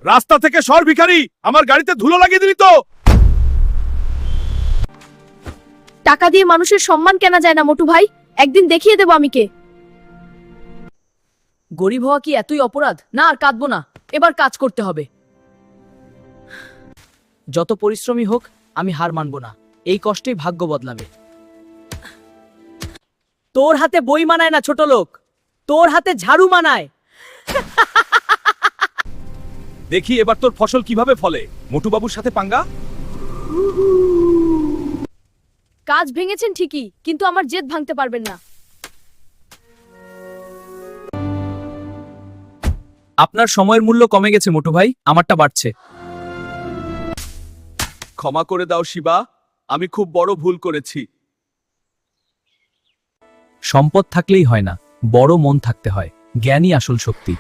রাস্তা থেকে সর ভিখারি, আমার গাড়িতে ধুলো লাগিয়ে দিলি তো। টাকা দিয়ে মানুষের সম্মান কেনা যায় না মোটু ভাই, একদিন দেখিয়ে দেব আমি কে। গরিব হওয়া কি এতই অপরাধ? না আর কাঁদবো না, এবার কাজ করতে হবে। যত পরিশ্রমী হোক আমি হার মানব না, এই কষ্টেই ভাগ্য বদলাবে। তোর হাতে বই মানায় না ছোট লোক, তোর হাতে ঝাড়ু মানায়। দেখি এবার তোর ফসল কিভাবে ফলে। মোটু বাবুর সাথে পাঙ্গা। কাজ ভেঙেছেন ঠিকই, কিন্তু আমার জেদ ভাঙতে পারবেন না। আপনার সময়ের মূল্য কমে গেছে মোটু ভাই, আমারটা বাড়ছে। ক্ষমা করে দাও শিবা, আমি খুব বড় ভুল করেছি। সম্পদ থাকলেই হয় না, বড় মন থাকতে হয়, জ্ঞানই আসল শক্তি।